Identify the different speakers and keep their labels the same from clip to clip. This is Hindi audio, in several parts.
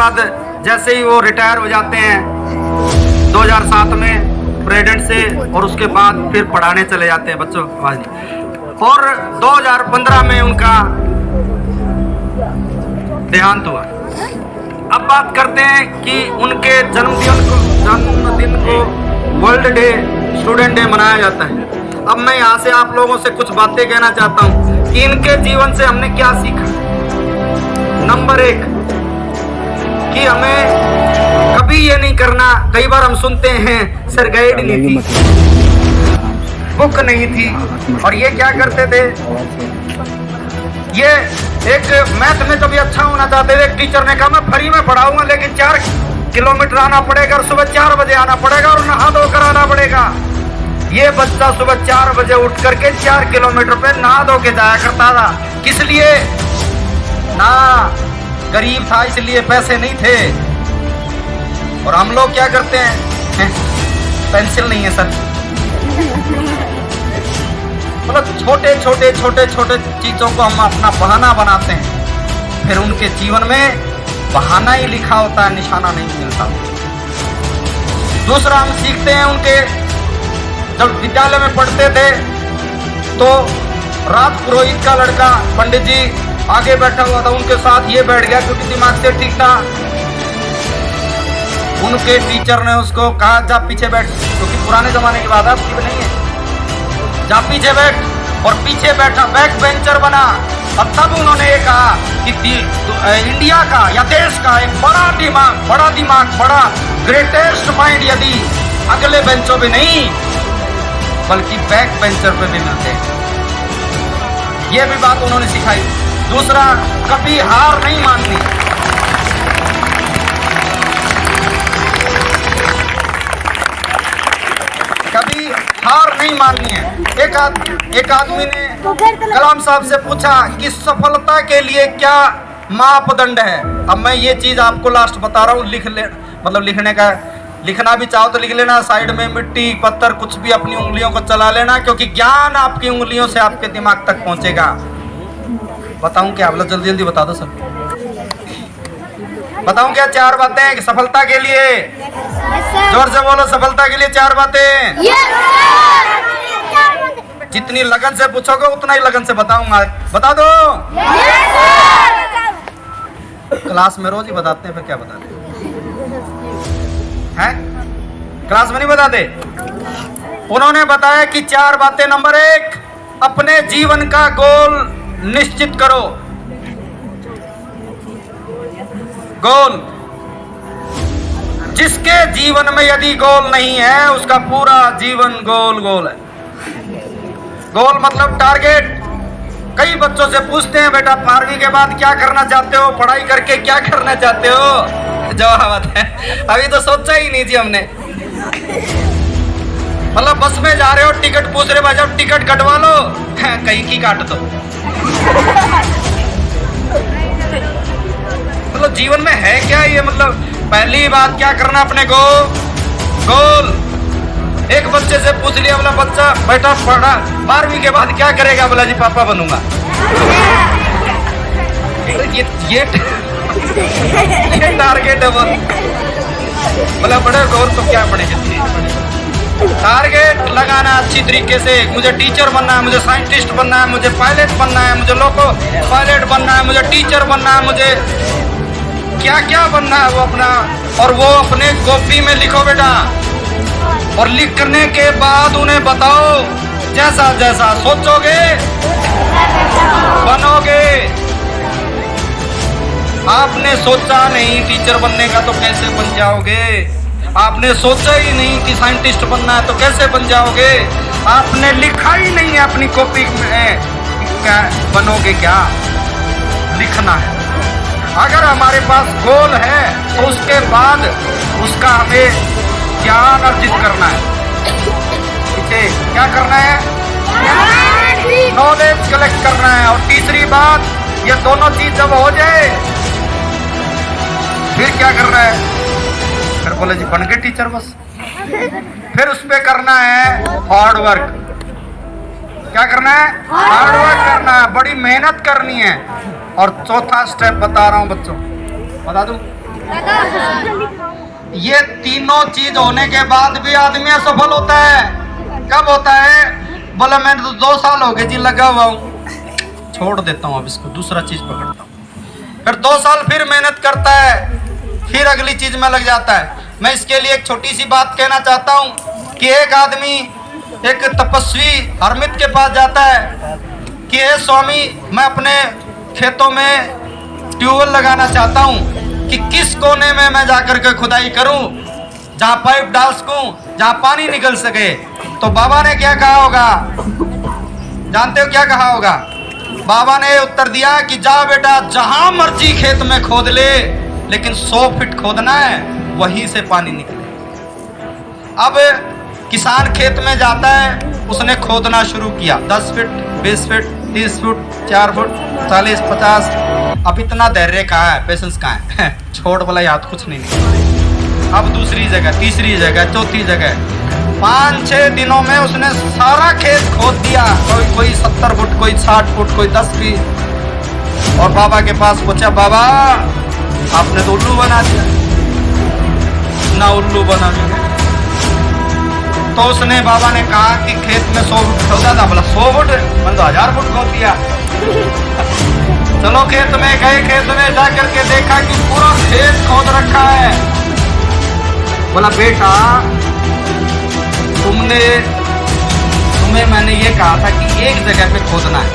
Speaker 1: बाद जैसे ही वो रिटायर हो जाते हैं 2007 में प्रेसिडेंट से, और उसके बाद फिर पढ़ाने चले जाते हैं बच्चों आवाज नहीं। और 2015 में उनका देहांत हुआ। अब बात करते हैं कि उनके जन्मदिन को वर्ल्ड डे, स्टूडेंट डे मनाया जाता है। अब मैं यहाँ से आप लोगों से कुछ बातें कहना चाहता हूँ कि इनके जीवन से हमने क्या सीखा। नंबर 1 कि हमें कभी ये नहीं करना, कई बार हम सुनते हैं सर गाइड नहीं थी, बुक नहीं थी, और ये क्या करते थे, ये एक मैथ में कभी अच्छा होना चाहते थे। एक टीचर ने कहा मैं फ्री में पढ़ाऊंगा, लेकिन 4 किलोमीटर आना पड़ेगा और सुबह 4 बजे आना पड़ेगा और नहा धो कर आना पड़ेगा। ये बच्चा सुबह 4 बजे उठ करके 4 किलोमीटर पे नहा धो के जाया करता था। किस लिए? ना गरीब था इसलिए, पैसे नहीं थे। और हम लोग क्या करते हैं, पेंसिल नहीं है सर, मतलब छोटे चीजों को हम अपना बहाना बनाते हैं, फिर उनके जीवन में बहाना ही लिखा होता है, निशाना नहीं मिलता। दूसरा हम सीखते हैं, उनके जब विद्यालय में पढ़ते थे तो राज पुरोहित का लड़का पंडित जी आगे बैठा हुआ था, उनके साथ ये बैठ गया क्योंकि दिमाग से ठीक था। उनके टीचर ने उसको कहा जा पीछे बैठ, क्योंकि पुराने जमाने की बात है, अब नहीं है, जा पीछे बैठ, और पीछे बैठा, बैक बेंचर बना। और तब उन्होंने ये कहा कि इंडिया का या देश का एक बड़ा दिमाग, बड़ा ग्रेटेस्ट माइंड यदि अगले बेंचों पे नहीं बल्कि बैक बेंचर पे भी मिलते हैं। ये भी बात उन्होंने सिखाई। दूसरा, कभी हार नहीं माननी। कभी हार नहीं माननी है। एक आदमी ने कलाम साहब से पूछा कि सफलता के लिए क्या मापदंड है। अब मैं ये चीज आपको लास्ट बता रहा हूँ, लिखने का, लिखना भी चाहो तो लिख लेना, साइड में मिट्टी पत्थर कुछ भी अपनी उंगलियों को चला लेना, क्योंकि ज्ञान आपकी उंगलियों से आपके दिमाग तक पहुंचेगा। बताऊं क्या? आप लोग जल्दी जल्दी बता दो सर। बताऊं क्या 4 बातें सफलता के लिए? जोर से बोलो, सफलता के लिए 4 बातें। जितनी लगन से पूछोगे उतना ही लगन से बताऊंगा। बता दो। क्लास में रोज ही बताते हैं, फिर क्या बताते हैं? क्लास में नहीं बताते। उन्होंने बताया कि 4 बातें। नंबर 1, अपने जीवन का गोल निश्चित करो। गोल, जिसके जीवन में यदि गोल नहीं है उसका पूरा जीवन गोल है। गोल मतलब टारगेट। कई बच्चों से पूछते हैं बेटा 12वीं के बाद क्या करना चाहते हो, पढ़ाई करके क्या करना चाहते हो? जवाब है अभी तो सोचा ही नहीं जी हमने। मतलब बस में जा रहे हो, टिकट पूछ रहे भाई, जब टिकट कटवा लो, कहीं की काट दो। मतलब जीवन में है क्या ये? मतलब पहली बात क्या करना अपने को, गोल। एक बच्चे से पूछ लिया, बोला बच्चा बेटा पढ़ा 12वीं के बाद क्या करेगा? बोला जी पापा बनूंगा। ये टारगेट है। बोला बड़े गोल तो क्या पढ़ेंगे? टारगेट लगाना अच्छी तरीके से। मुझे टीचर बनना है, मुझे साइंटिस्ट बनना है, मुझे पायलट बनना है, मुझे लोको पायलट बनना है, मुझे टीचर बनना है, मुझे क्या क्या बनना है वो अपना, और वो अपने कॉपी में लिखो बेटा। और लिखने के बाद उन्हें बताओ, जैसा जैसा सोचोगे बनोगे। आपने सोचा नहीं टीचर बनने का तो कैसे बन जाओगे? आपने सोचा ही नहीं कि साइंटिस्ट बनना है तो कैसे बन जाओगे? आपने लिखा ही नहीं है अपनी कॉपी में, क्या बनोगे? क्या लिखना है। अगर हमारे पास गोल है तो उसके बाद उसका हमें ज्ञान अर्जित करना है। ठीक है, क्या करना है? नॉलेज कलेक्ट करना है। और तीसरी बात, ये दोनों चीज जब हो जाए फिर क्या करना है? फिर बोले जी बन गए टीचर बस। फिर उस पे करना है हार्ड वर्क। क्या करना है? हार्ड वर्क करना है, बड़ी मेहनत करनी है। और चौथा स्टेप बता रहा हूं बच्चों, बता दूं? ये तीनों चीज होने के बाद भी आदमी असफल होता है। कब होता है? बोला मैं तो 2 साल हो गए जी लगा हुआ हूँ, छोड़ देता हूँ, अब इसको दूसरा चीज पकड़ता हूँ। फिर 2 साल फिर मेहनत करता है, फिर अगली चीज में लग जाता है। मैं इसके लिए एक छोटी सी बात कहना चाहता हूँ कि एक आदमी एक तपस्वी हरमित के पास जाता है कि हे स्वामी, मैं अपने खेतों में ट्यूबवेल लगाना चाहता हूँ कि किस कोने में मैं जाकर के खुदाई करूँ जहाँ पाइप डाल सकूँ, जहाँ पानी निकल सके। तो बाबा ने क्या कहा होगा? जानते हो क्या कहा होगा? बाबा ने उत्तर दिया कि जा बेटा, जहां मर्जी खेत में खोद ले, लेकिन 100 फीट खोदना है, वहीं से पानी निकले। अब किसान खेत में जाता है, उसने खोदना शुरू किया 10 फीट, 20 फीट, 30 फुट, 4 फुट, 40, 50। अब इतना धैर्य कहाँ है, पेशेंस कहाँ है? छोड़ वाला याद कुछ नहीं निकला। अब दूसरी जगह, तीसरी जगह, चौथी जगह, 5-6 दिनों में उसने सारा खेत खोद दिया। कोई 70 फुट, कोई 60 फुट, कोई 10 फीट। और बाबा के पास पूछा, बाबा आपने तो उल्लू बना दिया। ना उल्लू बना दिया। तो उसने बाबा ने कहा कि खेत में 100 फुट खोदा था। बोला 100 फुट? मैंने तो 1000 फुट खोद दिया। चलो खेत में गए, खेत में जा करके देखा कि पूरा खेत खोद रखा है। बोला बेटा, तुम्हें मैंने ये कहा था कि एक जगह पे खोदना है।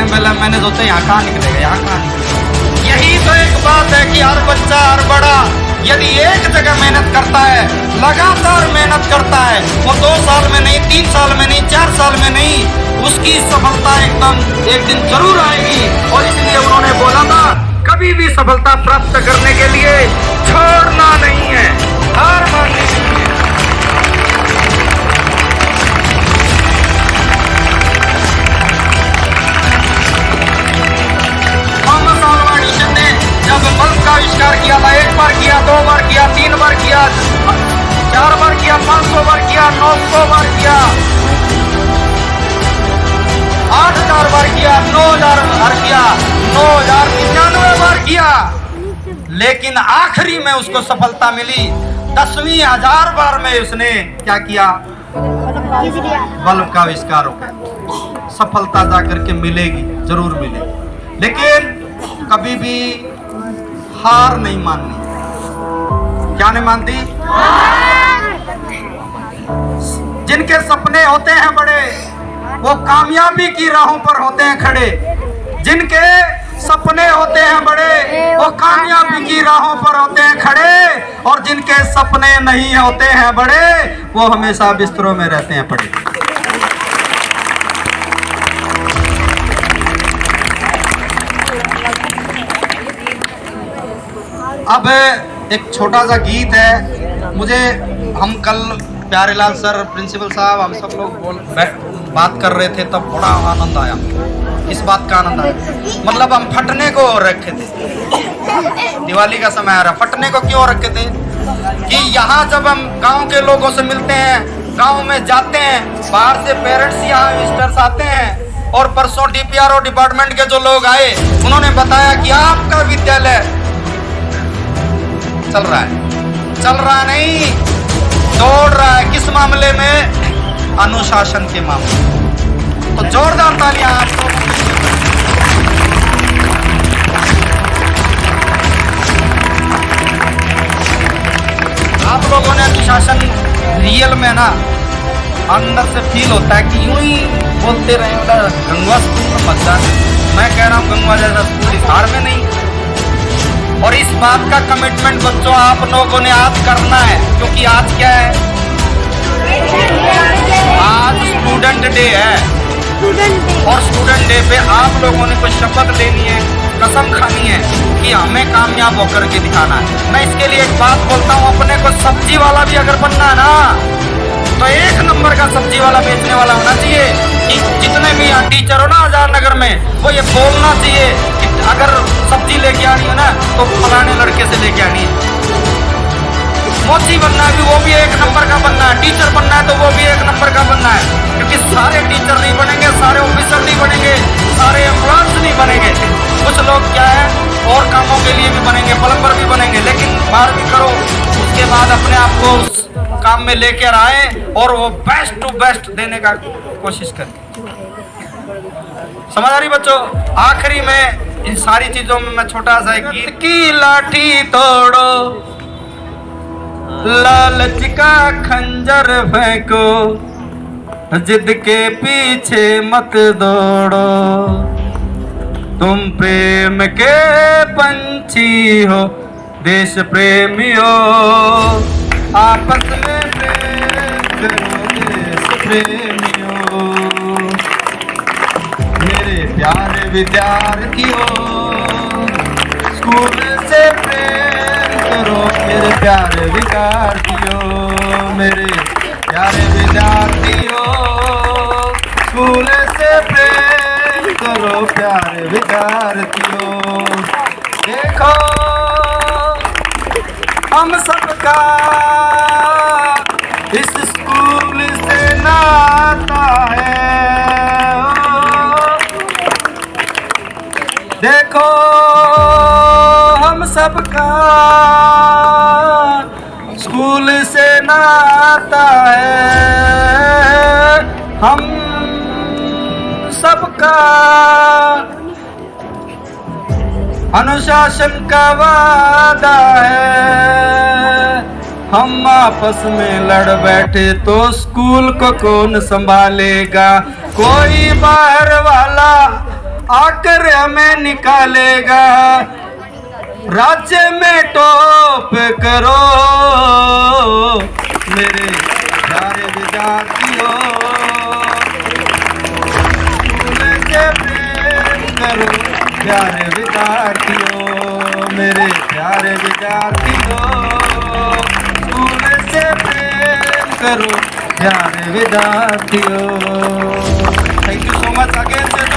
Speaker 1: बोला मैंने सोचा यहाँ कहाँ निकलेगा, यहाँ कहाँ निकलेगा। यही तो एक बात है कि हर बच्चा, हर बड़ा यदि एक जगह मेहनत करता है, लगातार मेहनत करता है, वो 2 साल में नहीं, 3 साल में नहीं, 4 साल में नहीं, उसकी सफलता एकदम एक दिन जरूर आएगी। और इसलिए उन्होंने बोला था, कभी भी सफलता प्राप्त करने के लिए छोड़ना नहीं है, हार माननी नहीं है। जब बल्ब का आविष्कार किया था, 1 बार किया, 2 बार किया, 3 बार किया, 4 बार किया, 500 बार किया, 900 बार किया, 8000 बार किया, 9000 बार किया, 9099 बार किया, लेकिन आखिरी में उसको सफलता मिली 10वीं 1000 बार में उसने क्या किया? बल्ब का आविष्कार हो गया। सफलता जाकर के मिलेगी, जरूर मिलेगी, लेकिन कभी भी हार नहीं माननी। क्या नहीं मानती? जिनके सपने होते हैं बड़े, वो कामयाबी की राहों पर होते हैं खड़े। जिनके सपने होते हैं बड़े, वो कामयाबी की राहों पर होते हैं खड़े। और जिनके सपने नहीं होते हैं बड़े, वो हमेशा बिस्तरों में रहते हैं पड़े। अब एक छोटा सा गीत है। मुझे, हम कल प्यारेलाल सर, प्रिंसिपल साहब, हम सब लोग बात कर रहे थे, तब बड़ा आनंद आया। इस बात का आनंद आया, मतलब हम फटने को रखे थे। दिवाली का समय आ रहा, फटने को क्यों रखे थे कि यहाँ जब हम गांव के लोगों से मिलते हैं, गांव में जाते हैं, बाहर से पेरेंट्स यहाँ विजिटर्स आते हैं, और परसों DPRO डिपार्टमेंट के जो लोग आए, उन्होंने बताया कि आपका विद्यालय चल रहा है नहीं, दौड़ रहा है। किस मामले में? अनुशासन के मामले में। तो जोरदार तालियां आप लोगों ने। अनुशासन रियल में ना अंदर से फील होता है कि यूं ही बोलते रहे, गंगवा स्कूल में मत। मैं कह रहा हूँ गंगवा जैसा स्कूल इस हार में नहीं। और इस बात का कमिटमेंट बच्चों आप लोगों ने आज करना है, क्योंकि आज क्या है? आज स्टूडेंट डे है। और स्टूडेंट डे पे आप लोगों ने कोई शपथ लेनी है, कसम खानी है कि हमें कामयाब होकर के दिखाना है। मैं इसके लिए एक बात बोलता हूँ, अपने को सब्जी वाला भी अगर बनना है ना, तो 1 नंबर का सब्जी वाला बेचने वाला होना चाहिए। कि जितने भी यहाँ टीचर हो ना आजाद नगर में, वो ये बोलना चाहिए कि अगर सब्जी लेके आनी है ना, तो फलाने लड़के से लेके आनी है। मोची बनना है भी, वो भी 1 नंबर का बनना है। टीचर बनना है तो वो भी 1 नंबर का बनना है। क्योंकि सारे टीचर नहीं बनेंगे, सारे ऑफिसर नहीं बनेंगे, सारे एम्प्लॉयज नहीं बनेंगे। कुछ लोग क्या है और कामों के लिए भी बनेंगे, प्लम्बर भी बनेंगे, लेकिन 12वीं करो, उसके बाद अपने आप को उस काम में लेकर आए और वो बेस्ट टू बेस्ट देने का कोशिश करें। समझ आ रही बच्चों? आखिरी में इन सारी चीजों में मैं छोटा सा एक गीत की लाठी तोड़ो, लालच का खंजर फेंको, जिद के पीछे मत दौड़ो, तुम प्रेम के पंछी हो, देश प्रेमियों, आपस में प्रेम करो देश प्रेमियों। मेरे प्यारे विद्यार्थियों, स्कूल से प्रेम करो मेरे प्यारे विद्यार्थियों, मेरे प्यारे विद्यार्थियों, स्कूल से प्रेम करो प्यारे विद्यार्थियों। देखो हम सबका इस स्कूल से नाता है, देखो हम सबका स्कूल से नाता है, हम सबका अनुशासन का वादा है। हम आपस में लड़ बैठे तो स्कूल को कौन संभालेगा, कोई बाहर वाला आकर हमें निकालेगा। राज्य में टॉप करो मेरे प्यारे विद्यार्थियों, स्कूल से प्रेम करो प्यारे विद्यार्थियों, मेरे प्यारे विद्यार्थियों, स्कूल से प्रेम करो प्यारे विद्यार्थियों। Thank you so much again.